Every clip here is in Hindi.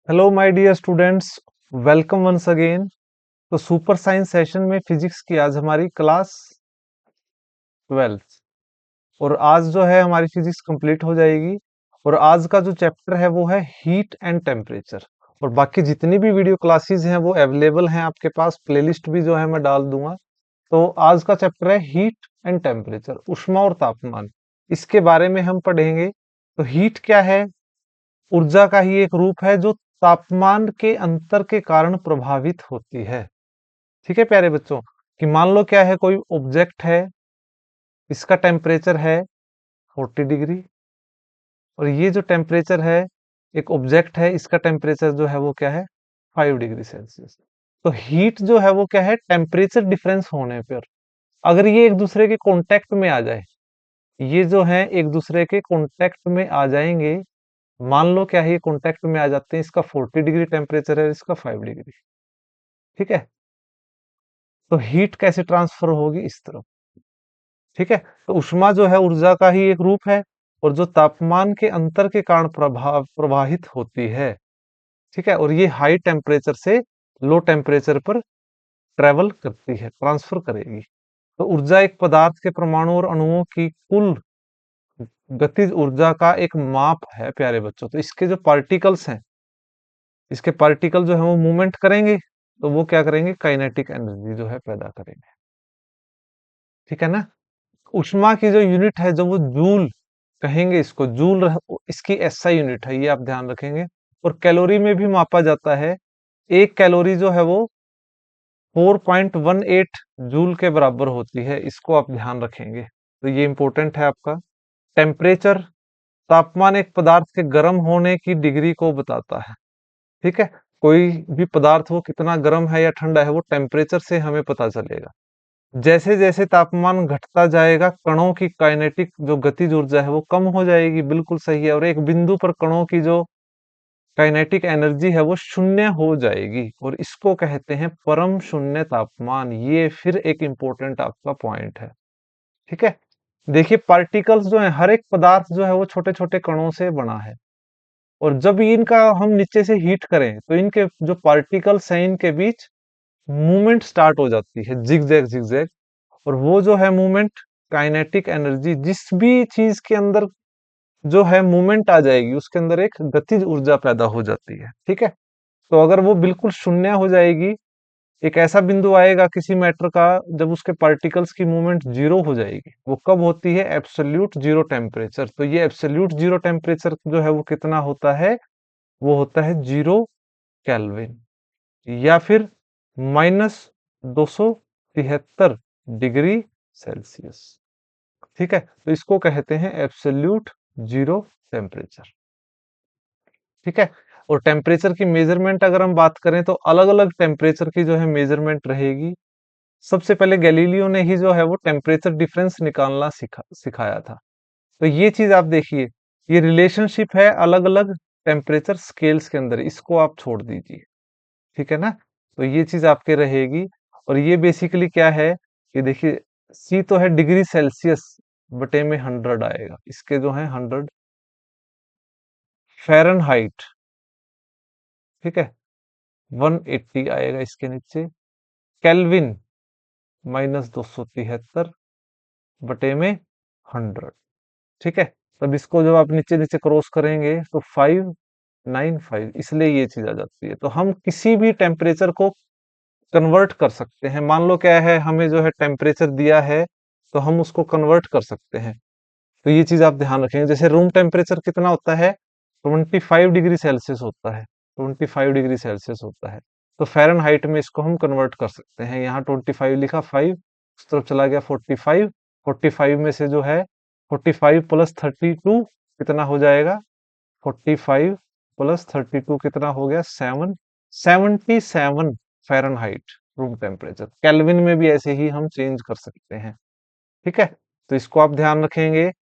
Hello my dear students, welcome once again. तो सुपर साइंस सेशन में फिजिक्स की आज हमारी क्लास 12th और आज जो है हमारी फिजिक्स कंप्लीट हो जाएगी। और आज का जो चैप्टर है वो है हीट एंड टेम्परेचर। और बाकी जितनी भी वीडियो क्लासेस हैं वो अवेलेबल हैं आपके पास, प्लेलिस्ट भी जो है मैं डाल दूंगा। तो आज का चैप्टर है हीट एंड टेम्परेचर, उष्मा और तापमान। इसके बारे में हम पढ़ेंगे। तो हीट क्या है? ऊर्जा का ही एक रूप है जो तापमान के अंतर के कारण प्रभावित होती है। ठीक है प्यारे बच्चों, कि मान लो क्या है, कोई ऑब्जेक्ट है, इसका टेम्परेचर है 40 डिग्री, और ये जो टेम्परेचर है, एक ऑब्जेक्ट है, इसका टेम्परेचर जो है वो क्या है, 5 डिग्री सेल्सियस। तो हीट जो है वो क्या है, टेम्परेचर डिफरेंस होने पर अगर ये एक दूसरे के कांटेक्ट में आ जाए, ये जो है एक दूसरे के कांटेक्ट में आ जाएंगे। मान लो क्या है, ये कांटेक्ट में आ जाते हैं, इसका 40 डिग्री टेम्परेचर है, इसका 5 डिग्री। ठीक है, तो हीट कैसे ट्रांसफर होगी इस तरफ। ठीक है, तो ऊष्मा जो है ऊर्जा का ही एक रूप है, और जो तापमान के अंतर के कारण प्रवाहित होती है। ठीक है, और ये हाई टेम्परेचर से लो टेम्परेचर पर ट्रेवल करती है, ट्रांसफर करेगी। तो ऊर्जा एक पदार्थ के परमाणु और अणुओं की कुल गतिज ऊर्जा का एक माप है प्यारे बच्चों। तो इसके जो पार्टिकल्स हैं, इसके पार्टिकल जो है वो मूवमेंट करेंगे, तो वो क्या करेंगे, काइनेटिक एनर्जी जो है पैदा करेंगे। ठीक है ना। ऊष्मा की जो यूनिट है, जो वो जूल कहेंगे, इसको जूल इसकी एसआई यूनिट है, ये आप ध्यान रखेंगे। और कैलोरी में भी मापा जाता है। एक कैलोरी जो है वो 4.18 जूल के बराबर होती है, इसको आप ध्यान रखेंगे, तो ये इंपॉर्टेंट है आपका। टेम्परेचर, तापमान एक पदार्थ के गर्म होने की डिग्री को बताता है। ठीक है, कोई भी पदार्थ वो कितना गर्म है या ठंडा है, वो टेम्परेचर से हमें पता चलेगा। जैसे जैसे तापमान घटता जाएगा, कणों की काइनेटिक जो गतिज ऊर्जा है वो कम हो जाएगी, बिल्कुल सही है। और एक बिंदु पर कणों की जो काइनेटिक एनर्जी है वो शून्य हो जाएगी, और इसको कहते हैं परम शून्य तापमान। ये फिर एक इंपॉर्टेंट आपका पॉइंट है। ठीक है, देखिए पार्टिकल्स जो है, हर एक पदार्थ जो है वो छोटे छोटे कणों से बना है। और जब इनका हम नीचे से हीट करें, तो इनके जो पार्टिकल्स हैं, इनके बीच मूवमेंट स्टार्ट हो जाती है, जिगजैग जिगजैग। और वो जो है मूवमेंट, काइनेटिक एनर्जी, जिस भी चीज के अंदर जो है मूवमेंट आ जाएगी, उसके अंदर एक गतिज ऊर्जा पैदा हो जाती है। ठीक है, तो अगर वो बिल्कुल शून्य हो जाएगी, एक ऐसा बिंदु आएगा किसी मैटर का जब उसके पार्टिकल्स की मूवमेंट जीरो हो जाएगी। वो कब होती है, एब्सोल्यूट जीरो टेम्परेचर। तो ये एब्सोल्यूट जीरो टेम्परेचर जो है वो कितना होता है, वो होता है 0 केल्विन, या फिर -273 डिग्री सेल्सियस। ठीक है, तो इसको कहते हैं एब्सोल्यूट जीरो टेम्परेचर। ठीक है, और टेम्परेचर की मेजरमेंट अगर हम बात करें, तो अलग अलग टेम्परेचर की जो है मेजरमेंट रहेगी। सबसे पहले गैलीलियो ने ही जो है वो टेम्परेचर डिफरेंस निकालना सिखाया था। तो ये चीज आप देखिए, ये रिलेशनशिप है अलग अलग टेम्परेचर स्केल्स के अंदर, इसको आप छोड़ दीजिए। ठीक है ना, तो ये चीज आपके रहेगी। और ये बेसिकली क्या है, कि देखिए सी तो है डिग्री सेल्सियस, बटे में 100 आएगा, इसके जो है 100 फ़ारेनहाइट। ठीक है, 180 आएगा इसके नीचे, केल्विन -273 बटे में 100। ठीक है, तब इसको जब आप नीचे नीचे क्रॉस करेंगे तो 595, इसलिए ये चीज आ जाती है। तो हम किसी भी टेम्परेचर को कन्वर्ट कर सकते हैं। मान लो क्या है, हमें जो है टेम्परेचर दिया है, तो हम उसको कन्वर्ट कर सकते हैं। तो ये चीज आप ध्यान रखेंगे। जैसे रूम टेम्परेचर कितना होता है, 25 डिग्री सेल्सियस होता है, 25 डिग्री सेल्सियस होता है। तो फ़ारेनहाइट में इसको हम कन्वर्ट कर सकते हैं। यहाँ 25 लिखा, 5 उस तरफ चला गया 45, 45 में से जो है 45 प्लस 32 कितना हो जाएगा, 45 प्लस 32 कितना हो गया, 77 फ़ारेनहाइट रूम टेम्परेचर। केल्विन में भी ऐसे ही हम चेंज कर सकते हैं। ठीक है, तो इसको आप ध्यान रखेंगे।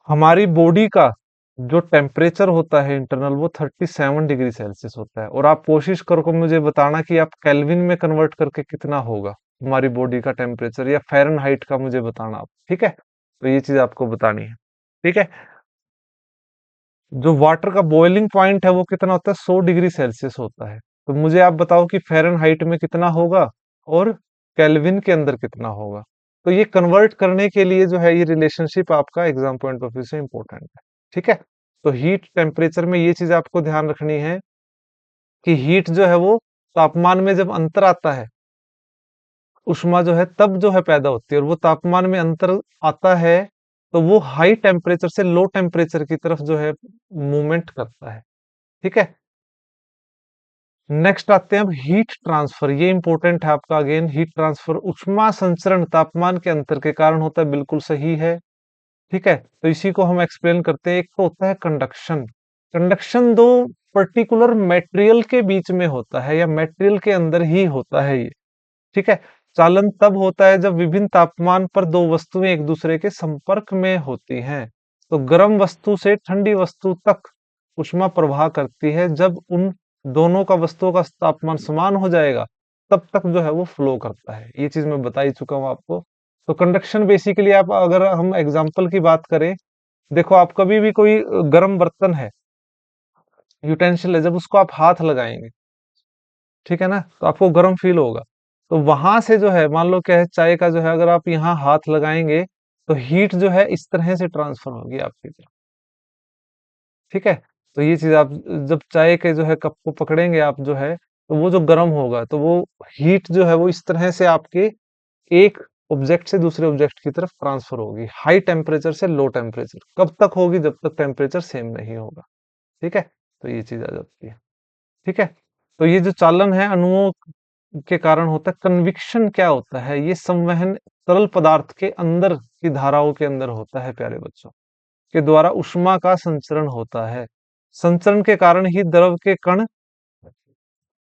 हमारी बॉडी का जो टेम्परेचर होता है इंटरनल, वो 37 डिग्री सेल्सियस होता है। और आप कोशिश करो मुझे बताना कि आप केल्विन में कन्वर्ट करके कितना होगा हमारी बॉडी का टेम्परेचर, या फ़ारेनहाइट का मुझे बताना आप। ठीक है, तो ये चीज आपको बतानी है। ठीक है, जो वाटर का बॉइलिंग पॉइंट है वो कितना होता है, 100 डिग्री सेल्सियस होता है। तो मुझे आप बताओ कि फ़ारेनहाइट में कितना होगा और केल्विन के अंदर कितना होगा। तो ये कन्वर्ट करने के लिए जो है ये रिलेशनशिप आपका एग्जाम पॉइंट ऑफ व्यू से इंपॉर्टेंट है। ठीक है, तो हीट टेम्परेचर में ये चीज आपको ध्यान रखनी है कि हीट जो है वो तापमान में जब अंतर आता है, उष्मा जो है तब जो है पैदा होती है, और वो तापमान में अंतर आता है तो वो हाई टेम्परेचर से लो टेम्परेचर की तरफ जो है मूवमेंट करता है। ठीक है, नेक्स्ट आते हैं अब हीट ट्रांसफर। ये इंपॉर्टेंट है आपका, अगेन हीट ट्रांसफर उष्मा संचरण तापमान के अंतर के कारण होता है, बिल्कुल सही है। ठीक है, तो इसी को हम एक्सप्लेन करते हैं। एक तो होता है कंडक्शन। कंडक्शन दो पर्टिकुलर मटेरियल के बीच में होता है या मटेरियल के अंदर ही होता है ये। ठीक है, चालन तब होता है जब विभिन्न तापमान पर दो वस्तुएं एक दूसरे के संपर्क में होती हैं। तो गर्म वस्तु से ठंडी वस्तु तक उष्मा प्रवाह करती है। जब उन दोनों का वस्तुओं का तापमान समान हो जाएगा तब तक जो है वो फ्लो करता है। ये चीज मैं बता ही चुका हूँ आपको। तो कंडक्शन बेसिकली, आप अगर हम एग्जांपल की बात करें, देखो आप कभी भी कोई गर्म बर्तन है, यूटेंसिल है, जब उसको आप हाथ लगाएंगे, ठीक है ना, तो आपको गर्म फील होगा। तो वहां से जो है, मान लो क्या है, चाय का जो है अगर आप यहाँ हाथ लगाएंगे तो हीट जो है इस तरह से ट्रांसफर होगी आपकी तरफ। ठीक है, तो ये चीज आप जब चाय के जो है कप को पकड़ेंगे आप जो है, तो वो जो गर्म होगा तो वो हीट जो है वो इस तरह से आपके एक ऑब्जेक्ट से दूसरे ऑब्जेक्ट की तरफ ट्रांसफर होगी, हाई टेम्परेचर से लो टेम्परेचर। कब तक होगी? जब तक टेम्परेचर सेम नहीं होगा। ठीक है, तो ये चीज आ जाती है। ठीक है, तो ये जो चालन है अणुओं के कारण होता है। कन्विक्शन क्या होता है? ये संवहन तरल पदार्थ के अंदर की धाराओं के अंदर होता है प्यारे बच्चों, के द्वारा उष्मा का संचरण होता है। संचरण के कारण ही द्रव के कण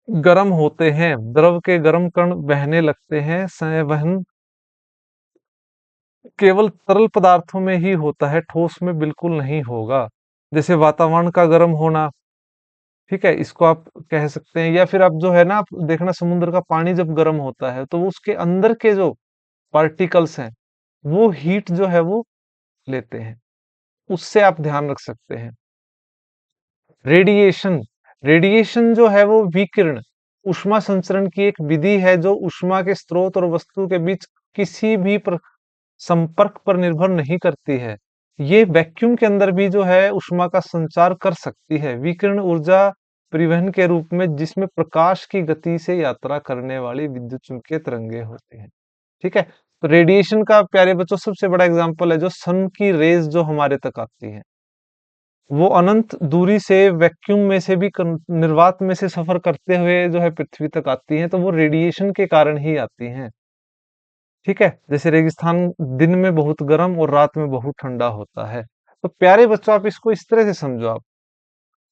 गर्म होते हैं, द्रव के गर्म कण बहने लगते हैं। संवहन केवल तरल पदार्थों में ही होता है, ठोस में बिल्कुल नहीं होगा। जैसे वातावरण का गर्म होना, ठीक है, इसको आप कह सकते हैं। या फिर आप जो है ना, आप देखना समुद्र का पानी जब गर्म होता है तो वो उसके अंदर के जो पार्टिकल्स हैं वो हीट जो है वो लेते हैं, उससे आप ध्यान रख सकते हैं। रेडिएशन, रेडिएशन जो है वो विकिरण उष्मा संचरण की एक विधि है जो उष्मा के स्रोत और वस्तु के बीच किसी भी संपर्क पर निर्भर नहीं करती है। ये वैक्यूम के अंदर भी जो है उष्मा का संचार कर सकती है। विकिरण ऊर्जा परिवहन के रूप में, जिसमें प्रकाश की गति से यात्रा करने वाली विद्युत चुम्बकीय तरंगे होती हैं। ठीक है, तो रेडिएशन का प्यारे बच्चों सबसे बड़ा एग्जांपल है जो सन की रेज जो हमारे तक आती है, वो अनंत दूरी से वैक्यूम में से भी निर्वात में से सफर करते हुए जो है पृथ्वी तक आती हैं, तो वो रेडिएशन के कारण ही आती हैं। ठीक है, जैसे रेगिस्तान दिन में बहुत गर्म और रात में बहुत ठंडा होता है। तो प्यारे बच्चों, आप इसको इस तरह से समझो आप।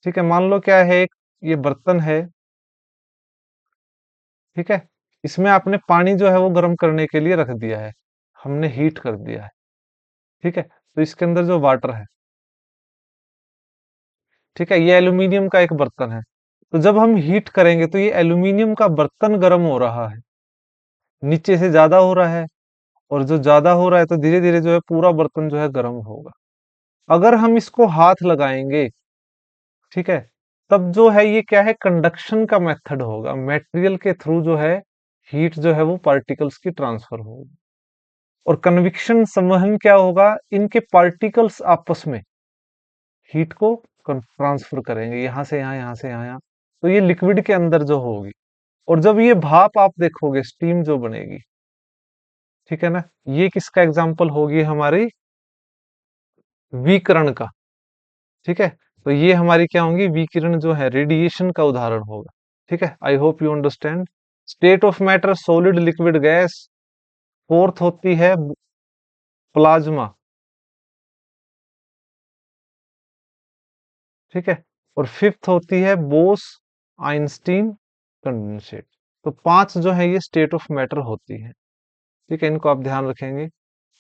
ठीक है, मान लो क्या है, एक ये बर्तन है, ठीक है, इसमें आपने पानी जो है वो गर्म करने के लिए रख दिया है, हमने हीट कर दिया है। ठीक है, तो इसके अंदर जो वाटर है, ठीक है, ये एल्यूमिनियम का एक बर्तन है। तो जब हम हीट करेंगे तो ये एल्यूमिनियम का बर्तन गर्म हो रहा है, नीचे से ज्यादा हो रहा है, और जो ज्यादा हो रहा है तो धीरे धीरे जो है पूरा बर्तन जो है गर्म होगा। अगर हम इसको हाथ लगाएंगे, ठीक है, तब जो है ये क्या है, कंडक्शन का मेथड होगा, मटेरियल के थ्रू जो है हीट जो है वो पार्टिकल्स की ट्रांसफर होगी। और कन्विक्शन संवहन क्या होगा, इनके पार्टिकल्स आपस में हीट को ट्रांसफर करेंगे, यहां से यहाँ, यहाँ से यहाँ। तो ये लिक्विड के अंदर जो होगी, और जब ये भाप आप देखोगे, स्टीम जो बनेगी, ठीक है ना, ये किसका एग्जाम्पल होगी, हमारी विकिरण का। ठीक है, तो ये हमारी क्या होंगी, विकिरण जो है रेडिएशन का उदाहरण होगा। ठीक है, I hope you understand. State of matter, solid, liquid, gas. Fourth होती है प्लाज्मा। ठीक है, और फिफ्थ होती है बोस आइंस्टीन कंडेंसेट। तो पांच जो है ये स्टेट ऑफ मैटर होती है। ठीक है, इनको आप ध्यान रखेंगे।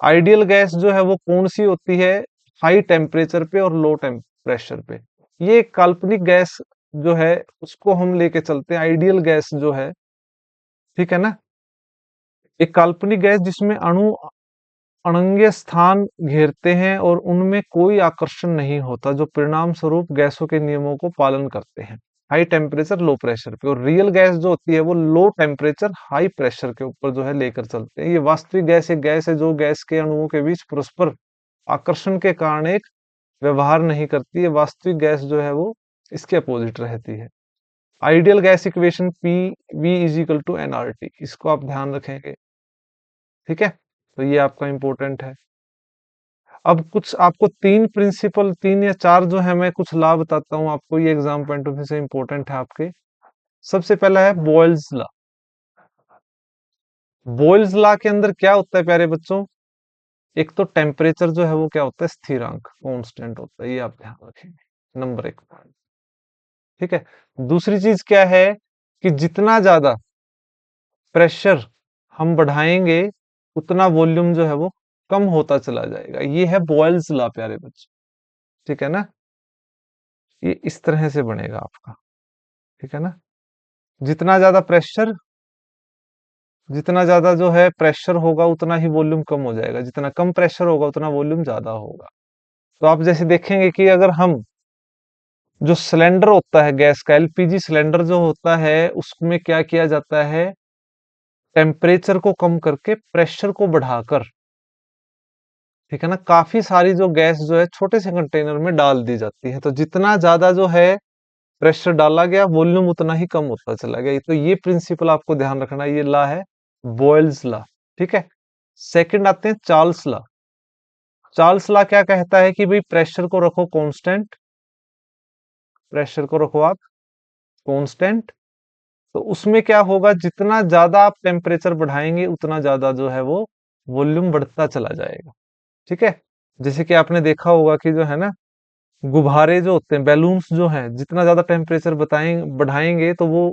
आइडियल गैस जो है वो कौन सी होती है, हाई टेम्परेचर पे और लो टेम्परेचर पे। ये एक काल्पनिक गैस जो है उसको हम लेके चलते हैं, आइडियल गैस जो है, ठीक है ना, एक काल्पनिक गैस जिसमें अणु अणंगे स्थान घेरते हैं और उनमें कोई आकर्षण नहीं होता, जो परिणाम स्वरूप गैसों के नियमों को पालन करते हैं, हाई टेम्परेचर लो प्रेशर पे। और रियल गैस जो होती है वो लो टेम्परेचर हाई प्रेशर के ऊपर जो है लेकर चलते हैं। ये वास्तविक गैस एक गैस है जो गैस के अणुओं के बीच परस्पर आकर्षण के कारण एक व्यवहार नहीं करती है। वास्तविक गैस जो है वो इसके अपोजिट रहती है। Ideal gas equation P V is equal to NRT, इसको आप ध्यान रखेंगे। ठीक है, तो ये आपका इंपॉर्टेंट है। अब कुछ आपको तीन प्रिंसिपल, तीन या चार जो है मैं कुछ लॉ बताता हूँ आपको, ये एग्जाम पॉइंट ऑफ व्यू से इंपॉर्टेंट है आपके। सबसे पहला है बॉयल्स लॉ। बॉयल्स लॉ के अंदर क्या होता है प्यारे बच्चों, एक तो टेम्परेचर जो है वो क्या होता है, स्थिरांक कांस्टेंट होता है, ये आप ध्यान रखेंगे, नंबर एक। ठीक है, दूसरी चीज क्या है कि जितना ज्यादा प्रेशर हम बढ़ाएंगे उतना वॉल्यूम जो है वो कम होता चला जाएगा। ये है बॉयल्स लॉ प्यारे बच्चों। ठीक है ना, ये इस तरह से बनेगा आपका। ठीक है ना, जितना ज्यादा प्रेशर, जितना ज्यादा जो है प्रेशर होगा उतना ही वॉल्यूम कम हो जाएगा, जितना कम प्रेशर होगा उतना वॉल्यूम ज्यादा होगा। तो आप जैसे देखेंगे कि अगर हम जो सिलेंडर होता है गैस का, एलपीजी सिलेंडर जो होता है, उसमें क्या किया जाता है, टेम्परेचर को कम करके प्रेशर को बढ़ाकर, ठीक है ना, काफी सारी जो गैस जो है छोटे से कंटेनर में डाल दी जाती है। तो जितना ज्यादा जो है प्रेशर डाला गया वॉल्यूम उतना ही कम होता चला गया। तो ये प्रिंसिपल आपको ध्यान रखना, ये लॉ है बॉयल्स लॉ। ठीक है, सेकंड आते हैं चार्ल्स लॉ। चार्ल्स लॉ क्या कहता है कि भाई प्रेशर को रखो कांस्टेंट, प्रेशर को रखो आप कांस्टेंट। तो उसमें क्या होगा, जितना ज्यादा आप टेम्परेचर बढ़ाएंगे उतना ज्यादा जो है वो वॉल्यूम बढ़ता चला जाएगा। ठीक है, जैसे कि आपने देखा होगा कि जो है ना, गुब्बारे जो होते हैं, बैलून्स जो हैं, जितना ज्यादा टेम्परेचर बताएंगे बढ़ाएंगे तो वो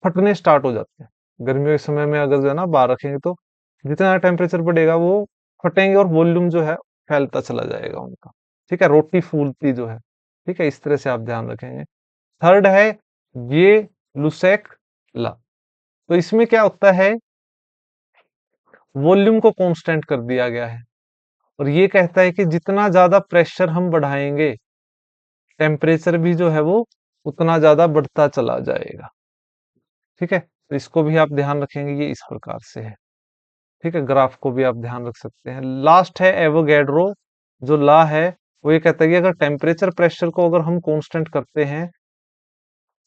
फटने स्टार्ट हो जाते हैं। गर्मियों के समय में अगर जो है ना बाहर रखेंगे तो जितना टेम्परेचर बढ़ेगा वो फटेंगे और वॉल्यूम जो है फैलता चला जाएगा उनका। ठीक है, रोटी फूलती जो है। ठीक है, इस तरह से आप ध्यान रखेंगे। थर्ड है ये लुसेक ला। तो इसमें क्या होता है, वॉल्यूम को कांस्टेंट कर दिया गया है और ये कहता है कि जितना ज्यादा प्रेशर हम बढ़ाएंगे टेम्परेचर भी जो है वो उतना ज्यादा बढ़ता चला जाएगा। ठीक है, तो इसको भी आप ध्यान रखेंगे, ये इस प्रकार से है। ठीक है, ग्राफ को भी आप ध्यान रख सकते हैं। लास्ट है एवोगैड्रो जो लॉ है, वो ये कहता है कि अगर टेम्परेचर प्रेशर को अगर हम कांस्टेंट करते हैं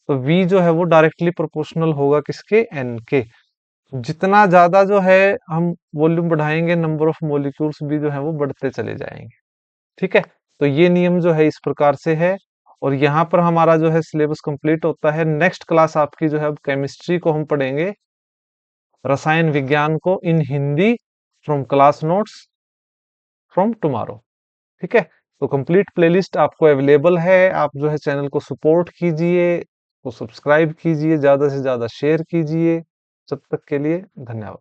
तो V जो है वो डायरेक्टली प्रोपोर्शनल होगा किसके, N के। जितना ज्यादा जो है हम वॉल्यूम बढ़ाएंगे नंबर ऑफ मॉलिक्यूल्स भी जो है वो बढ़ते चले जाएंगे। ठीक है, तो ये नियम जो है इस प्रकार से है। और यहाँ पर हमारा जो है सिलेबस कंप्लीट होता है। नेक्स्ट क्लास आपकी जो है अब केमिस्ट्री को हम पढ़ेंगे, रसायन विज्ञान को in Hindi, from class notes from tomorrow. ठीक है, तो कंप्लीट प्लेलिस्ट आपको अवेलेबल है। आप जो है चैनल को सपोर्ट कीजिए, को सब्सक्राइब कीजिए, ज्यादा से ज्यादा शेयर कीजिए। जब तक के लिए धन्यवाद।